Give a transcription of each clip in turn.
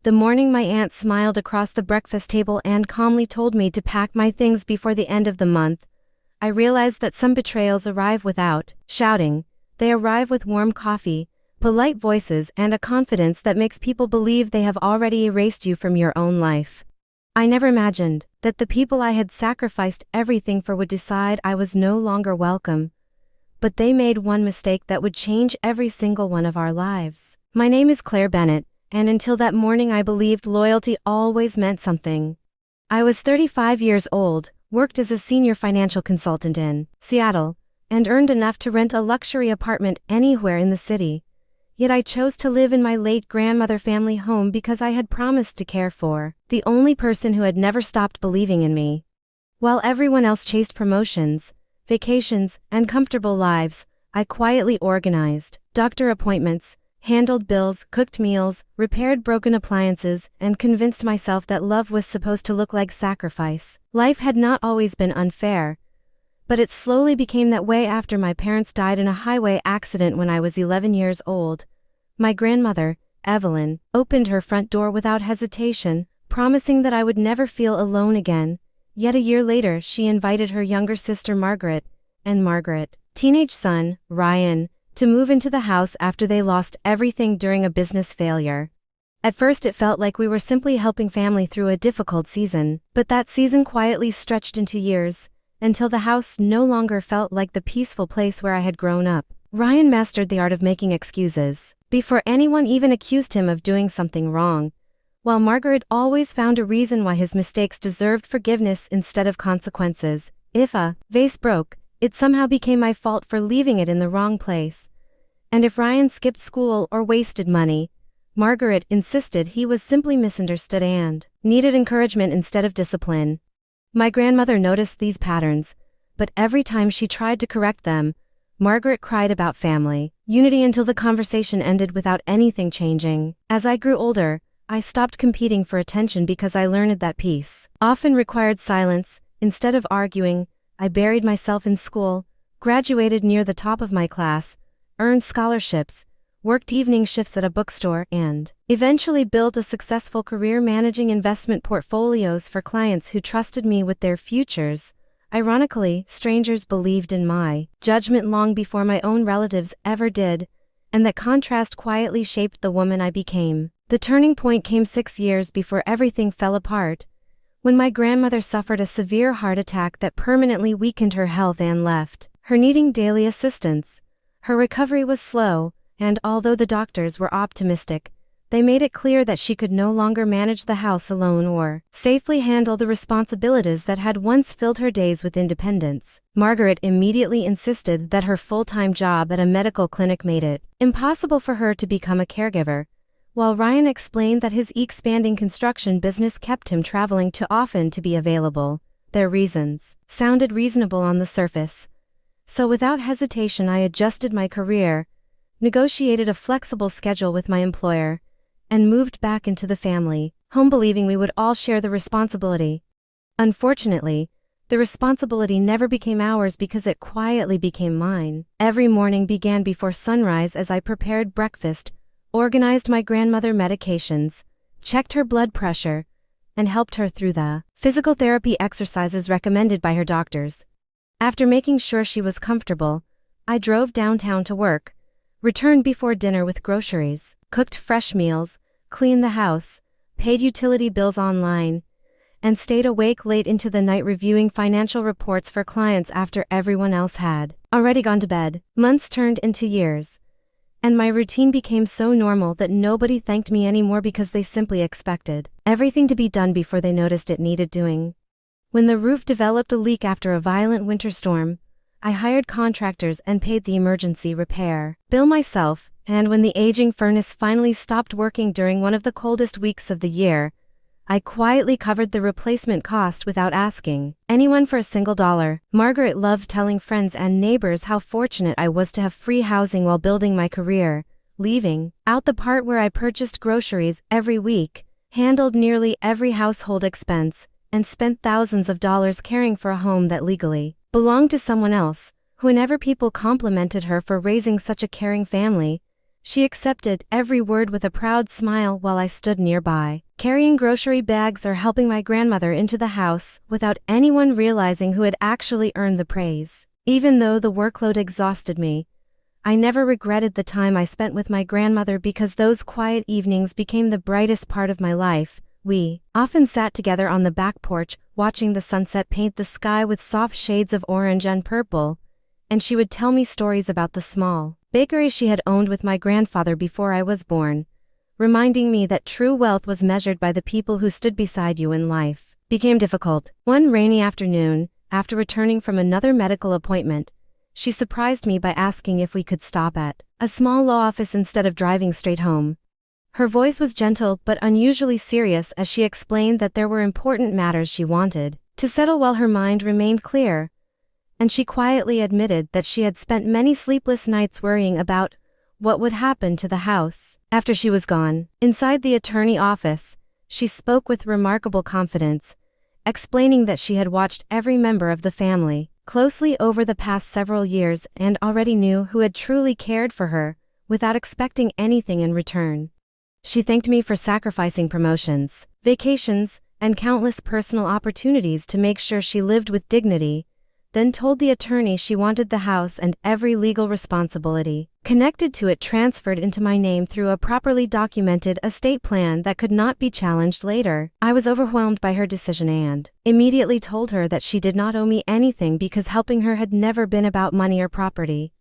The morning my aunt smiled across the breakfast table and calmly told me to pack my things before the end of the month, I realized that some betrayals arrive without shouting. They arrive with warm coffee, polite voices, and a confidence that makes people believe they have already erased you from your own life. I never imagined that the people I had sacrificed everything for would decide I was no longer welcome. But they made one mistake that would change every single one of our lives. My name is Claire Bennett, and until that morning I believed loyalty always meant something. I was 35 years old, worked as a senior financial consultant in Seattle, and earned enough to rent a luxury apartment anywhere in the city. Yet I chose to live in my late grandmother family home because I had promised to care for the only person who had never stopped believing in me. While everyone else chased promotions, vacations, and comfortable lives, I quietly organized doctor appointments, handled bills, cooked meals, repaired broken appliances, and convinced myself that love was supposed to look like sacrifice. Life had not always been unfair, but it slowly became that way after my parents died in a highway accident when I was 11 years old. My grandmother, Evelyn, opened her front door without hesitation, promising that I would never feel alone again. Yet a year later she invited her younger sister Margaret, and Margaret's teenage son, Ryan, to move into the house after they lost everything during a business failure. At first it felt like we were simply helping family through a difficult season, but that season quietly stretched into years, until the house no longer felt like the peaceful place where I had grown up. Ryan mastered the art of making excuses before anyone even accused him of doing something wrong, while Margaret always found a reason why his mistakes deserved forgiveness instead of consequences. If a vase broke, it somehow became my fault for leaving it in the wrong place. And if Ryan skipped school or wasted money, Margaret insisted he was simply misunderstood and needed encouragement instead of discipline. My grandmother noticed these patterns, but every time she tried to correct them, Margaret cried about family unity until the conversation ended without anything changing. As I grew older, I stopped competing for attention because I learned that peace often required silence. Instead of arguing, I buried myself in school, graduated near the top of my class, earned scholarships, worked evening shifts at a bookstore, and eventually built a successful career managing investment portfolios for clients who trusted me with their futures. Ironically, strangers believed in my judgment long before my own relatives ever did, and that contrast quietly shaped the woman I became. The turning point came 6 years before everything fell apart, when my grandmother suffered a severe heart attack that permanently weakened her health and left her needing daily assistance. Her recovery was slow, and although the doctors were optimistic, they made it clear that she could no longer manage the house alone or safely handle the responsibilities that had once filled her days with independence. Margaret immediately insisted that her full-time job at a medical clinic made it impossible for her to become a caregiver, while Ryan explained that his expanding construction business kept him traveling too often to be available. Their reasons sounded reasonable on the surface, so without hesitation I adjusted my career, negotiated a flexible schedule with my employer, and moved back into the family home believing we would all share the responsibility. Unfortunately, the responsibility never became ours because it quietly became mine. Every morning began before sunrise as I prepared breakfast, organized my grandmother medications, checked her blood pressure, and helped her through the physical therapy exercises recommended by her doctors. After making sure she was comfortable, I drove downtown to work, returned before dinner with groceries, cooked fresh meals, cleaned the house, paid utility bills online, and stayed awake late into the night reviewing financial reports for clients after everyone else had already gone to bed. Months turned into years, and my routine became so normal that nobody thanked me anymore because they simply expected everything to be done before they noticed it needed doing. When the roof developed a leak after a violent winter storm, I hired contractors and paid the emergency repair bill myself, and when the aging furnace finally stopped working during one of the coldest weeks of the year, I quietly covered the replacement cost without asking anyone for a single dollar. Margaret loved telling friends and neighbors how fortunate I was to have free housing while building my career, leaving out the part where I purchased groceries every week, handled nearly every household expense, and spent thousands of dollars caring for a home that legally belonged to someone else. Whenever people complimented her for raising such a caring family, She accepted every word with a proud smile while I stood nearby, carrying grocery bags or helping my grandmother into the house without anyone realizing who had actually earned the praise. Even though the workload exhausted me, I never regretted the time I spent with my grandmother because those quiet evenings became the brightest part of my life. We often sat together on the back porch, watching the sunset paint the sky with soft shades of orange and purple, and she would tell me stories about the small bakery she had owned with my grandfather before I was born, reminding me that true wealth was measured by the people who stood beside you when life became difficult. One rainy afternoon, after returning from another medical appointment, she surprised me by asking if we could stop at a small law office instead of driving straight home. Her voice was gentle but unusually serious as she explained that there were important matters she wanted to settle while her mind remained clear, and she quietly admitted that she had spent many sleepless nights worrying about what would happen to the house after she was gone. Inside the attorney office, she spoke with remarkable confidence, explaining that she had watched every member of the family closely over the past several years and already knew who had truly cared for her, without expecting anything in return. She thanked me for sacrificing promotions, vacations, and countless personal opportunities to make sure she lived with dignity, then told the attorney she wanted the house and every legal responsibility connected to it transferred into my name through a properly documented estate plan that could not be challenged later. I was overwhelmed by her decision and immediately told her that she did not owe me anything because helping her had never been about money or property.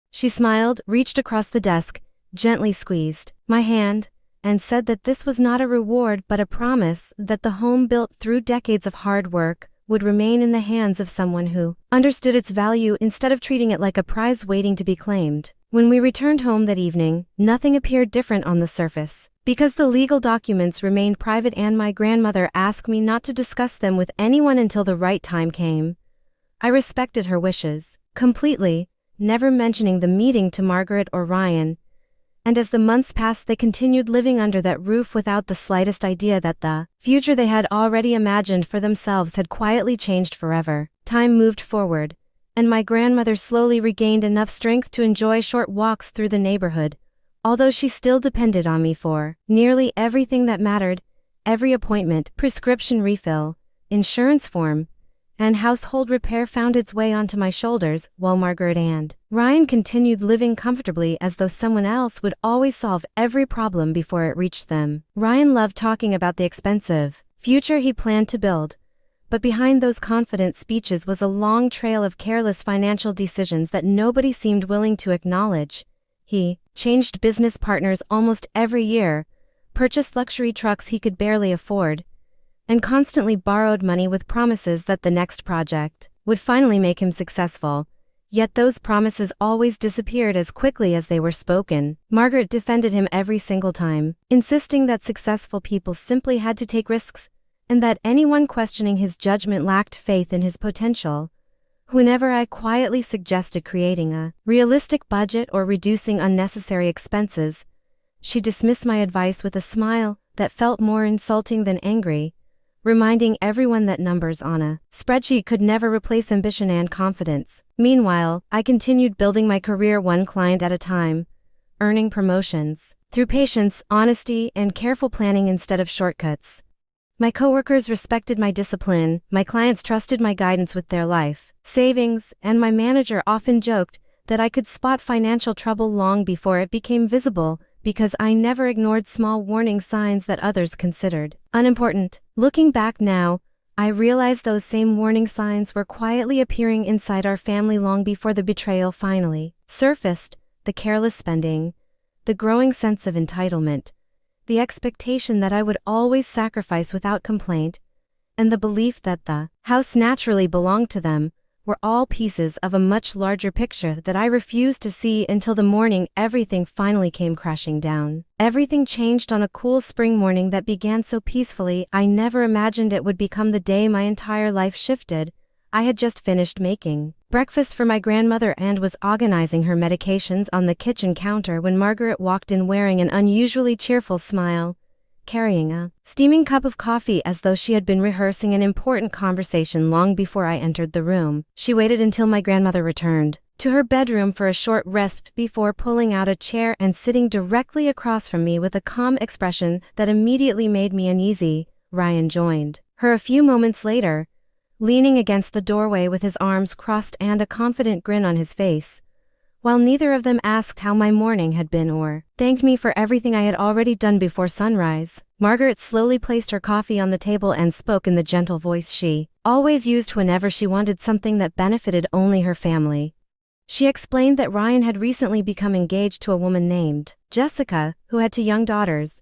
She smiled, reached across the desk, gently squeezed my hand, and said that this was not a reward but a promise that the home built through decades of hard work would remain in the hands of someone who understood its value instead of treating it like a prize waiting to be claimed. When we returned home that evening, nothing appeared different on the surface, because the legal documents remained private and my grandmother asked me not to discuss them with anyone until the right time came. I respected her wishes completely, never mentioning the meeting to Margaret or Ryan, and as the months passed they continued living under that roof without the slightest idea that the future they had already imagined for themselves had quietly changed forever. Time moved forward, and my grandmother slowly regained enough strength to enjoy short walks through the neighborhood, although she still depended on me for nearly everything that mattered. Every appointment, prescription refill, insurance form, and household repair found its way onto my shoulders, while Margaret and Ryan continued living comfortably as though someone else would always solve every problem before it reached them. Ryan loved talking about the expensive future he planned to build, but behind those confident speeches was a long trail of careless financial decisions that nobody seemed willing to acknowledge. He changed business partners almost every year, purchased luxury trucks he could barely afford, and constantly borrowed money with promises that the next project would finally make him successful. Yet those promises always disappeared as quickly as they were spoken. Margaret defended him every single time, insisting that successful people simply had to take risks, and that anyone questioning his judgment lacked faith in his potential. Whenever I quietly suggested creating a realistic budget or reducing unnecessary expenses, she dismissed my advice with a smile that felt more insulting than angry, reminding everyone that numbers on a spreadsheet could never replace ambition and confidence. Meanwhile, I continued building my career one client at a time, earning promotions through patience, honesty, and careful planning instead of shortcuts. My coworkers respected my discipline, my clients trusted my guidance with their life savings, and my manager often joked that I could spot financial trouble long before it became visible, because I never ignored small warning signs that others considered unimportant. Looking back now, I realize those same warning signs were quietly appearing inside our family long before the betrayal finally surfaced: the careless spending, the growing sense of entitlement, the expectation that I would always sacrifice without complaint, and the belief that the house naturally belonged to them, were all pieces of a much larger picture that I refused to see until the morning everything finally came crashing down. Everything changed on a cool spring morning that began so peacefully. I never imagined it would become the day my entire life shifted. I had just finished making breakfast for my grandmother and was organizing her medications on the kitchen counter when Margaret walked in wearing an unusually cheerful smile, carrying a steaming cup of coffee as though she had been rehearsing an important conversation long before I entered the room. She waited until my grandmother returned, to her bedroom for a short rest before pulling out a chair and sitting directly across from me with a calm expression that immediately made me uneasy. Ryan joined her a few moments later, leaning against the doorway with his arms crossed and a confident grin on his face. While neither of them asked how my morning had been or thanked me for everything I had already done before sunrise, Margaret slowly placed her coffee on the table and spoke in the gentle voice she always used whenever she wanted something that benefited only her family. She explained that Ryan had recently become engaged to a woman named Jessica, who had 2 young daughters,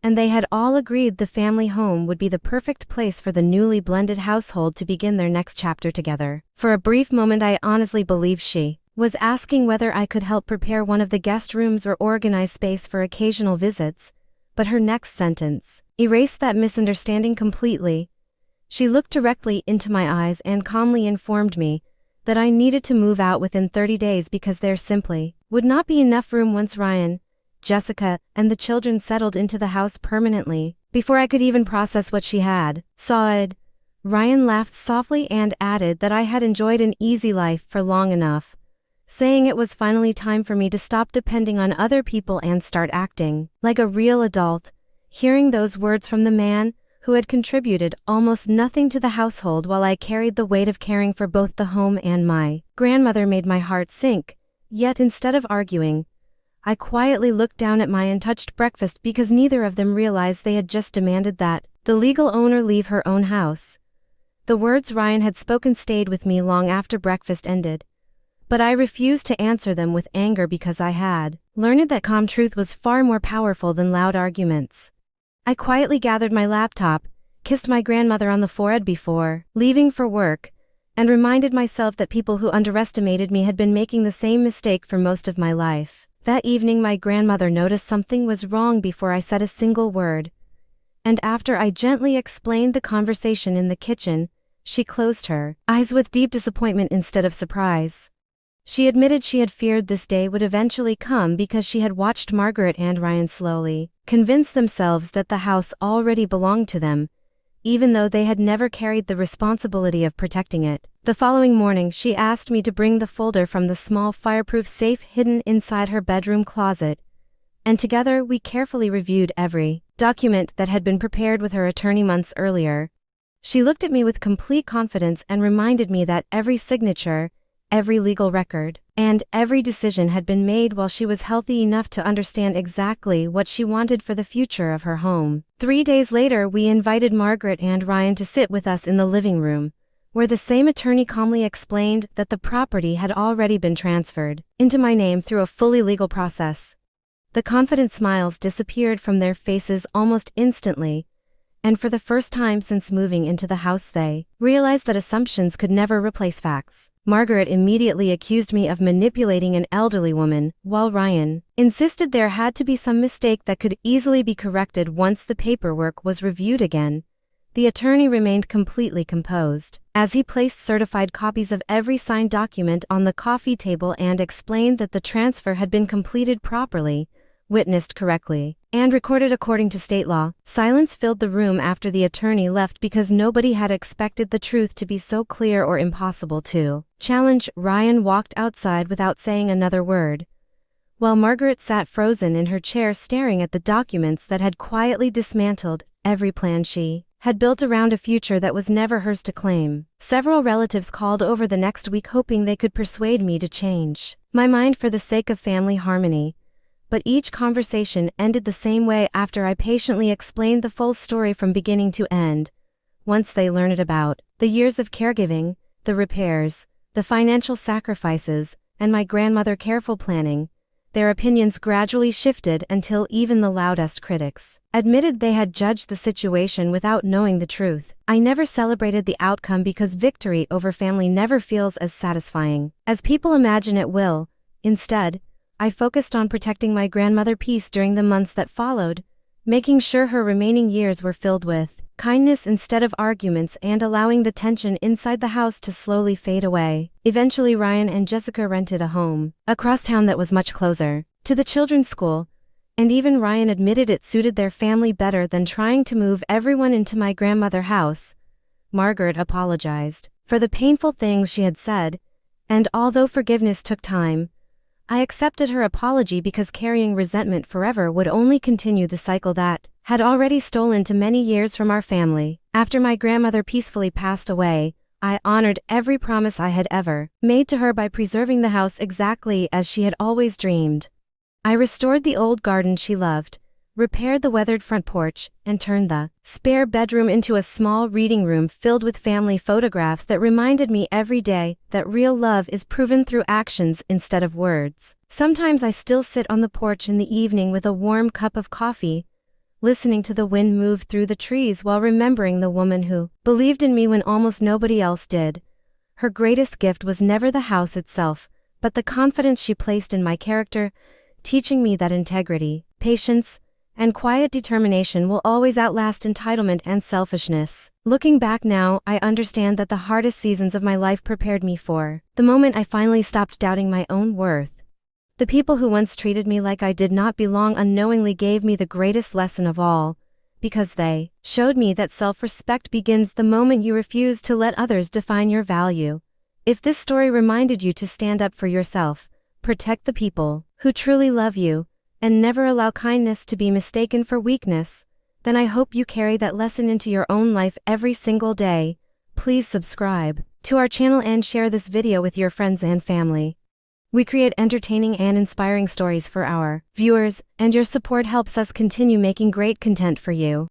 and they had all agreed the family home would be the perfect place for the newly blended household to begin their next chapter together. For a brief moment I honestly believed she was asking whether I could help prepare one of the guest rooms or organize space for occasional visits, but her next sentence erased that misunderstanding completely. She looked directly into my eyes and calmly informed me that I needed to move out within 30 days because there simply would not be enough room once Ryan, Jessica, and the children settled into the house permanently. Before I could even process what she had said, Ryan laughed softly and added that I had enjoyed an easy life for long enough, saying it was finally time for me to stop depending on other people and start acting like a real adult. Hearing those words from the man who had contributed almost nothing to the household while I carried the weight of caring for both the home and my grandmother made my heart sink. Yet instead of arguing, I quietly looked down at my untouched breakfast because neither of them realized they had just demanded that the legal owner leave her own house. The words Ryan had spoken stayed with me long after breakfast ended, but I refused to answer them with anger because I had learned that calm truth was far more powerful than loud arguments. I quietly gathered my laptop, kissed my grandmother on the forehead before leaving for work, and reminded myself that people who underestimated me had been making the same mistake for most of my life. That evening my grandmother noticed something was wrong before I said a single word, and after I gently explained the conversation in the kitchen, she closed her eyes with deep disappointment instead of surprise. She admitted she had feared this day would eventually come because she had watched Margaret and Ryan slowly convince themselves that the house already belonged to them, even though they had never carried the responsibility of protecting it. The following morning she asked me to bring the folder from the small fireproof safe hidden inside her bedroom closet, and together we carefully reviewed every document that had been prepared with her attorney months earlier. She looked at me with complete confidence and reminded me that every signature, every legal record, and every decision had been made while she was healthy enough to understand exactly what she wanted for the future of her home. 3 days later we invited Margaret and Ryan to sit with us in the living room, where the same attorney calmly explained that the property had already been transferred into my name through a fully legal process. The confident smiles disappeared from their faces almost instantly, and for the first time since moving into the house they realized that assumptions could never replace facts. Margaret immediately accused me of manipulating an elderly woman, while Ryan insisted there had to be some mistake that could easily be corrected once the paperwork was reviewed again. The attorney remained completely composed as he placed certified copies of every signed document on the coffee table and explained that the transfer had been completed properly, witnessed correctly, and recorded according to state law. Silence filled the room after the attorney left because nobody had expected the truth to be so clear or impossible to challenge. Ryan walked outside without saying another word, while Margaret sat frozen in her chair staring at the documents that had quietly dismantled every plan she had built around a future that was never hers to claim. Several relatives called over the next week hoping they could persuade me to change my mind for the sake of family harmony, but each conversation ended the same way after I patiently explained the full story from beginning to end. Once they learned about the years of caregiving, the repairs, the financial sacrifices, and my grandmother's careful planning, their opinions gradually shifted until even the loudest critics admitted they had judged the situation without knowing the truth. I never celebrated the outcome because victory over family never feels as satisfying as people imagine it will. Instead, I focused on protecting my grandmother's peace during the months that followed, making sure her remaining years were filled with kindness instead of arguments and allowing the tension inside the house to slowly fade away. Eventually Ryan and Jessica rented a home across town that was much closer to the children's school, and even Ryan admitted it suited their family better than trying to move everyone into my grandmother's house. Margaret apologized for the painful things she had said, And although forgiveness took time, I accepted her apology because carrying resentment forever would only continue the cycle that had already stolen too many years from our family. After my grandmother peacefully passed away, I honored every promise I had ever made to her by preserving the house exactly as she had always dreamed. I restored the old garden she loved, repaired the weathered front porch, and turned the spare bedroom into a small reading room filled with family photographs that reminded me every day that real love is proven through actions instead of words. Sometimes I still sit on the porch in the evening with a warm cup of coffee, listening to the wind move through the trees while remembering the woman who believed in me when almost nobody else did. Her greatest gift was never the house itself, but the confidence she placed in my character, teaching me that integrity, patience, and quiet determination will always outlast entitlement and selfishness. Looking back now, I understand that the hardest seasons of my life prepared me for the moment I finally stopped doubting my own worth. The people who once treated me like I did not belong unknowingly gave me the greatest lesson of all, because they showed me that self-respect begins the moment you refuse to let others define your value. If this story reminded you to stand up for yourself, protect the people who truly love you, and never allow kindness to be mistaken for weakness, then I hope you carry that lesson into your own life every single day. Please subscribe to our channel and share this video with your friends and family. We create entertaining and inspiring stories for our viewers, and your support helps us continue making great content for you.